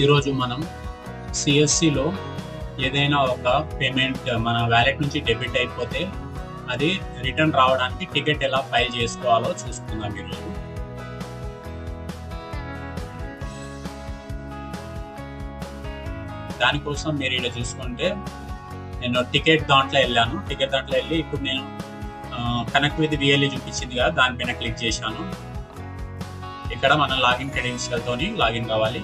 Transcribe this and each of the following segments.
ఈరోజు మనం సిఎస్సిలో ఏదైనా ఒక పేమెంట్ మన వ్యాలెట్ నుంచి డెబిట్ అయిపోతే అది రిటర్న్ రావడానికి టికెట్ ఎలా ఫైల్ చేసుకోవాలో చూసుకుందాం ఈరోజు. దానికోసం మీరు ఇక్కడ చూసుకుంటే నేను టికెట్ దాంట్లో వెళ్ళాను. టికెట్ దాంట్లో వెళ్ళి ఇప్పుడు నేను కనెక్ట్ విత్ విఎల్ఈ చూపించింది కదా, దానిపైన క్లిక్ చేశాను. ఇక్కడ మన లాగిన్ క్రెడెన్షియల్తో లాగిన్ కావాలి.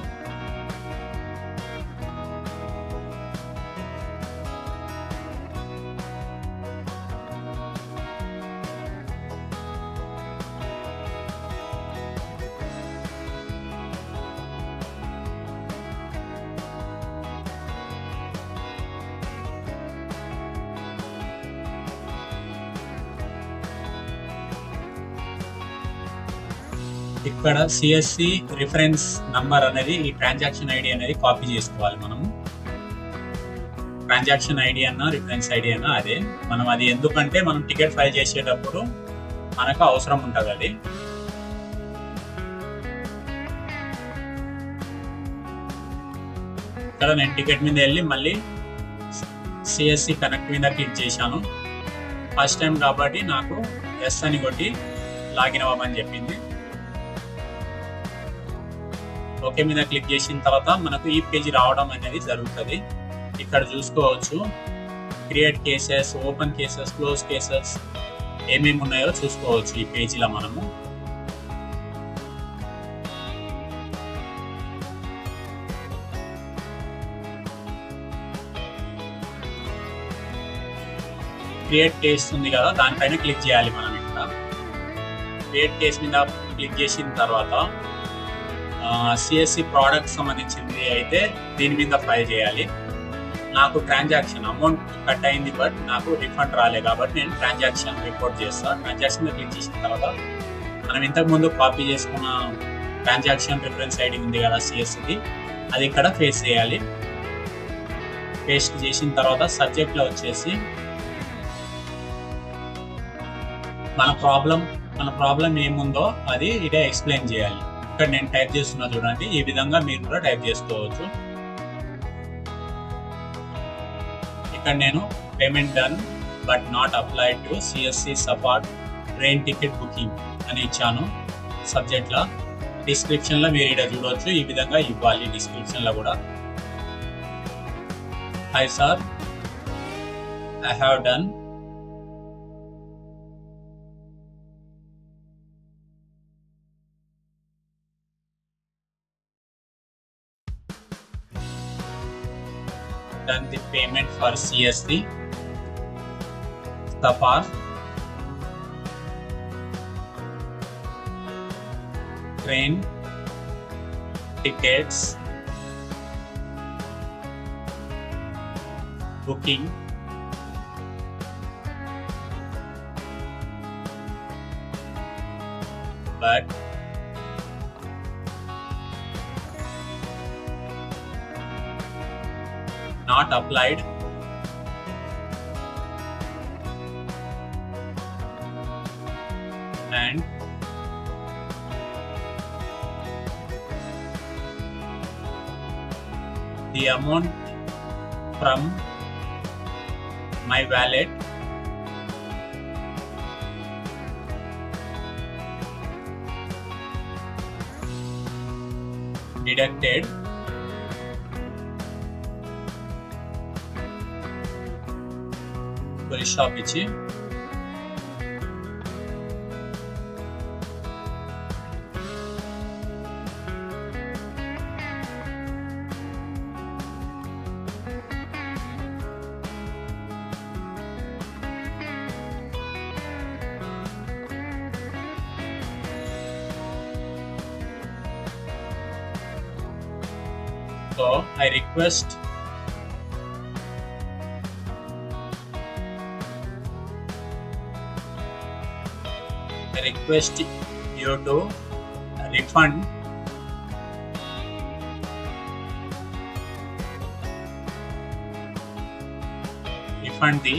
ఇక్కడ సిఎస్సి రిఫరెన్స్ నంబర్ అనేది ఈ ట్రాన్సాక్షన్ ఐడి అనేది కాపీ చేసుకోవాలి. మనము ట్రాన్సాక్షన్ ఐడి అన్నా రిఫరెన్స్ ఐడి అన్నా అదే. మనం అది ఎందుకంటే మనం టికెట్ ఫైల్ చేసేటప్పుడు మనకు అవసరం ఉంటుంది అది. ఇక్కడ నేను టికెట్ మీద వెళ్ళి మళ్ళీ సిఎస్సి కనెక్ట్ మీద క్లిక్ చేశాను. ఫస్ట్ టైం కాబట్టి నాకు ఎస్ అని కొట్టి లాగిన్ అవ్వమని చెప్పింది. ఓకే మీద క్లిక్ చేసిన తర్వాత మనకు ఈ పేజీ రావడం అనేది జరుగుతుంది. ఇక్కడ చూసుకోవచ్చు create cases, open cases, close cases ఏమేమి ఉన్నాయో చూసుకోవచ్చు ఈ పేజీలో మనము. క్రియేట్ కేస్ ఉంది కదా, దానిపైన క్లిక్ చేయాలి మనం. ఇక్కడ క్రియేట్ కేస్ మీద క్లిక్ చేసిన తర్వాత సిఎస్సి ప్రోడక్ట్ సంబంధించింది అయితే దీని మీద ఫైల్ చేయాలి. నాకు ట్రాన్సాక్షన్ అమౌంట్ కట్ అయింది, బట్ నాకు రిఫండ్ రాలేదు కాబట్టి నేను ట్రాన్సాక్షన్ రిపోర్ట్ చేస్తాను. ట్రాన్సాక్షన్ మీద క్లిక్ చేసిన తర్వాత మనం ఇంతకుముందు కాపీ చేసుకున్న ట్రాన్సాక్షన్ రిఫరెన్స్ ఐడి ఉంది కదా సిఎస్సిది, అది ఇక్కడ పేస్ట్ చేయాలి. పేస్ట్ చేసిన తర్వాత సబ్జెక్ట్లో వచ్చేసి మన ప్రాబ్లం ఏముందో అది ఇదే ఎక్స్ప్లెయిన్ చేయాలి. ఇక్కడ నేను టైప్ చేస్తున్నా చూడండి, ఈ విధంగా మీరు కూడా టైప్ చేసుకోవచ్చు. ఇక్కడ నేను payment done but not applied to CSC support train ticket booking అని ఇచ్చాను సబ్జెక్ట్లో. డిస్క్రిప్షన్లో మీరు ఇక్కడ చూడవచ్చు, ఈ విధంగా ఇవ్వాలి డిస్క్రిప్షన్లో కూడా. Hi sir, I have done the payment for CSC Safar train tickets booking but not applied and the amount from my wallet deducted shop ఇచ్చి so I request you to refund the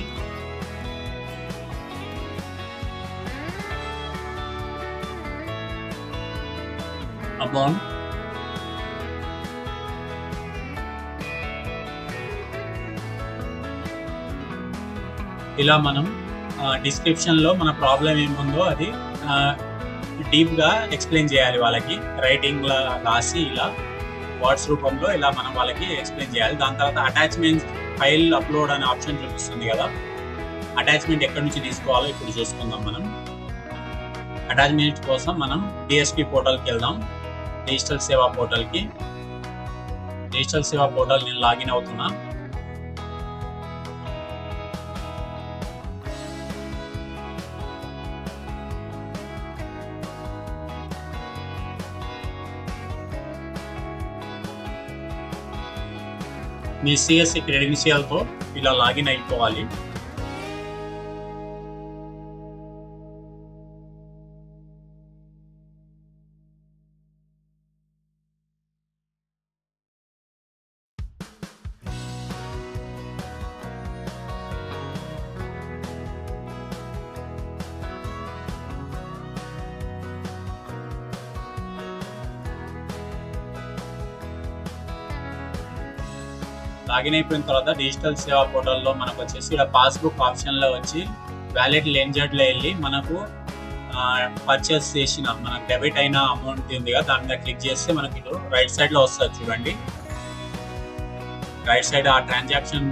amount ఇలా మనం డిస్క్రిప్షన్లో మన problem ఏముందో అది డీప్గా explain చేయాలి వాళ్ళకి. రైటింగ్లో రాసి ఇలా వర్డ్స్ రూపంలో ఇలా మనం వాళ్ళకి ఎక్స్ప్లెయిన్ చేయాలి. దాని తర్వాత అటాచ్మెంట్ ఫైల్ అప్లోడ్ అనే ఆప్షన్ చూపిస్తుంది కదా, అటాచ్మెంట్ ఎక్కడి నుంచి తీసుకోవాలో ఇప్పుడు చూసుకుందాం. మనం అటాచ్మెంట్ కోసం మనం డిఎస్పి పోర్టల్కి వెళ్దాం. డిజిటల్ సేవా పోర్టల్కి. డిజిటల్ సేవా పోర్టల్ నేను లాగిన్ అవుతున్నా. మీ సిఎస్సి క్రెడెన్షియల్తో ఇలా లాగిన్ అయిపోవాలి. లాగిన్ అయిపోయిన తర్వాత డిజిటల్ సేవా పోర్టల్లో మనకు వచ్చేసి ఇక్కడ పాస్బుక్ ఆప్షన్లో వచ్చి వ్యాలెట్ లెంజర్లో వెళ్ళి మనకు పర్చేస్ చేసిన మనకు డెబిట్ అయిన అమౌంట్ ఉంది కదా, దాని మీద క్లిక్ చేస్తే మనకి రైట్ సైడ్లో వస్తుంది చూడండి. రైట్ సైడ్ ఆ ట్రాన్సాక్షన్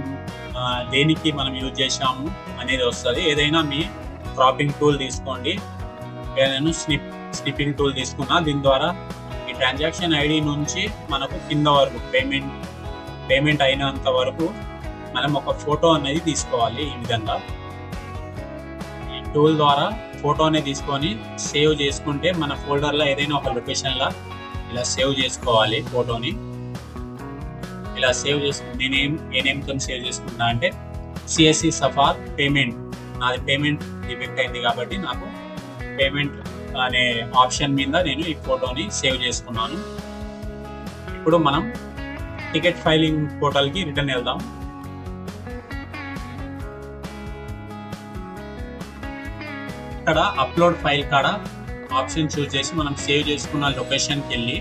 దేనికి మనం యూజ్ చేసాము అనేది వస్తుంది. ఏదైనా మీ క్రాపింగ్ టూల్ తీసుకోండి, నేను స్నిప్పింగ్ టూల్ తీసుకున్నా. దీని ద్వారా ఈ ట్రాన్సాక్షన్ ఐడి నుంచి మనకు కింద వరకు పేమెంట్ అయినంత వరకు మనం ఒక ఫోటో అనేది తీసుకోవాలి. ఈ విధంగా ఈ టూల్ ద్వారా ఫోటో అనేది తీసుకొని సేవ్ చేసుకుంటే మన ఫోల్డర్లో ఏదైనా ఒక లొకేషన్లో ఇలా సేవ్ చేసుకోవాలి ఫోటోని. ఇలా సేవ్ చేసుకుని ఏ నేమ్తో సేవ్ చేసుకుంటా అంటే సిఎస్సి సఫార్ పేమెంట్. నాది పేమెంట్ డిఫెక్ట్ అయింది కాబట్టి నాకు పేమెంట్ అనే ఆప్షన్ మీద నేను ఈ ఫోటోని సేవ్ చేసుకున్నాను. ఇప్పుడు మనం టికెట్ ఫైలింగ్ పోర్టల్కి రిటర్న్ వెళ్దాం. ఇక్కడ అప్లోడ్ ఫైల్ కాడ ఆప్షన్ చూస్ చేసి మనం సేవ్ చేసుకున్న లొకేషన్కి వెళ్ళి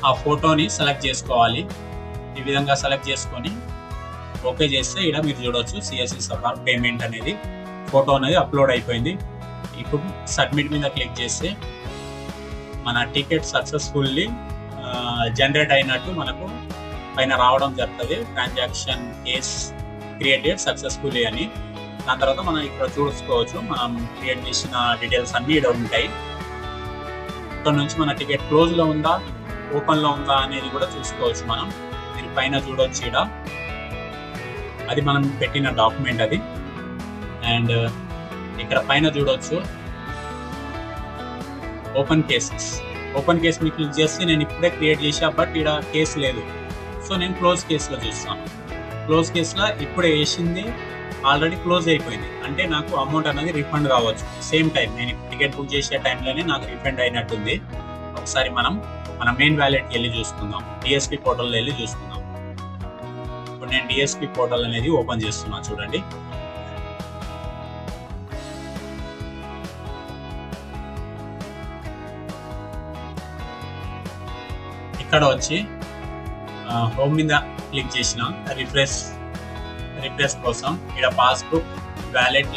ఆ ఫోటోని సెలెక్ట్ చేసుకోవాలి. ఈ విధంగా సెలెక్ట్ చేసుకొని ఓకే చేస్తే ఇక్కడ మీరు చూడవచ్చు సిఎస్సి సఫార్ పేమెంట్ అనేది ఫోటో అనేది అప్లోడ్ అయిపోయింది. ఇప్పుడు సబ్మిట్ మీద క్లిక్ చేస్తే మన టికెట్ సక్సెస్ఫుల్లీ జనరేట్ అయినట్టు మనకు పైన రావడం జరుగుతుంది. ట్రాన్సాక్షన్ కేస్ క్రియేటెడ్ సక్సెస్ఫుల్లీ అని. దాని తర్వాత మనం ఇక్కడ చూసుకోవచ్చు మనం క్రియేట్ చేసిన డీటెయిల్స్ అన్నీ ఇక్కడ ఉంటాయి. ఇక్కడ నుంచి మన టికెట్ క్లోజ్లో ఉందా ఓపెన్లో ఉందా అనేది కూడా చూసుకోవచ్చు. మీరు పైన చూడవచ్చు ఇక్కడ అది మనం పెట్టిన డాక్యుమెంట్ అది. అండ్ ఇక్కడ పైన చూడవచ్చు ఓపెన్ కేస్ మీకు క్లిక్ చేస్తే నేను ఇప్పుడే క్రియేట్ చేసా, బట్ ఇక్కడ కేసు లేదు. సో నేను క్లోజ్ కేసులో చూస్తాను. క్లోజ్ కేసులో ఇప్పుడే వేసింది ఆల్రెడీ క్లోజ్ అయిపోయింది, అంటే నాకు అమౌంట్ అనేది రిఫండ్ కావచ్చు. సేమ్ టైం నేను టికెట్ బుక్ చేసే టైంలోనే నాకు రిఫండ్ అయినట్టుంది. ఒకసారి మనం మన మెయిన్ వ్యాలెట్కి వెళ్ళి చూసుకుందాం. డిఎస్పి పోర్టల్లో వెళ్ళి చూసుకుందాం. ఇప్పుడు నేను డిఎస్పి పోర్టల్ అనేది ఓపెన్ చేస్తున్నాను చూడండి. ఇక్కడ వచ్చి హోమ్ మీద క్లిక్ చేసిన రిఫ్రెష్ కోసం ఇక్కడ పాస్బుక్ వ్యాలెట్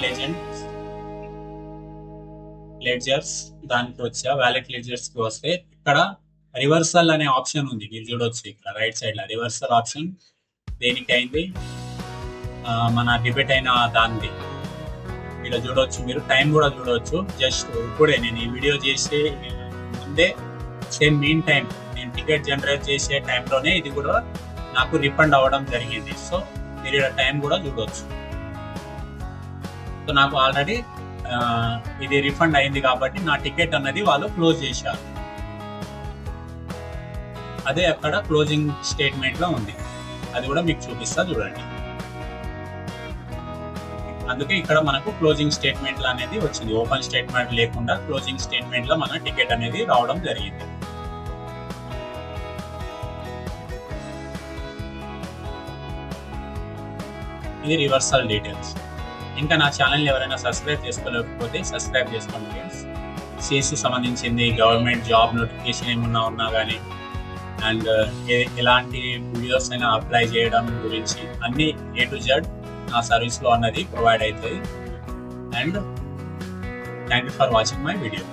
లెడ్జర్స్ దానికి వచ్చా. వ్యాలెట్ లెడ్జర్స్కి వస్తే ఇక్కడ రివర్సల్ అనే ఆప్షన్ ఉంది, మీరు చూడవచ్చు. ఇక్కడ రైట్ సైడ్లో రివర్సల్ ఆప్షన్ దేనికి అయింది, మన డెబిట్ అయిన దాన్ని ఇక్కడ చూడవచ్చు. మీరు టైం కూడా చూడవచ్చు. జస్ట్ ఇప్పుడే నేను ఈ వీడియో చేసే ముందే సేమ్ మీన్ టైం నేను టికెట్ జనరేట్ చేసే టైంలోనే ఇది కూడా నాకు రిఫండ్ అవ్వడం జరిగింది. సో మీరు ఇక్కడ టైం కూడా చూడవచ్చు. సో నాకు ఆల్రెడీ ఇది రిఫండ్ అయింది కాబట్టి నా టికెట్ అన్నది వాళ్ళు క్లోజ్ చేశారు. అదే అక్కడ క్లోజింగ్ స్టేట్మెంట్లో ఉంది, అది కూడా మీకు చూపిస్తా చూడండి. అందుకే ఇక్కడ మనకు క్లోజింగ్ స్టేట్మెంట్లు అనేది వచ్చింది. ఓపెన్ స్టేట్మెంట్ లేకుండా క్లోజింగ్ స్టేట్మెంట్లో మన టికెట్ అనేది రావడం జరిగింది. ఇది రివర్సల్ డీటెయిల్స్. ఇంకా నా ఛానల్ని ఎవరైనా సబ్స్క్రైబ్ చేసుకోలేకపోతే సబ్స్క్రైబ్ చేసుకోండి ఫ్రెండ్స్. సిఎస్సి సంబంధించింది గవర్నమెంట్ జాబ్ నోటిఫికేషన్ ఏమన్నా ఉన్నా కానీ అండ్ ఎలాంటి వీడియోస్ అయినా అప్లై చేయడం గురించి అన్ని A to Z నా సర్వీస్లో అన్నది ప్రొవైడ్ అవుతుంది. And thank you for watching my video.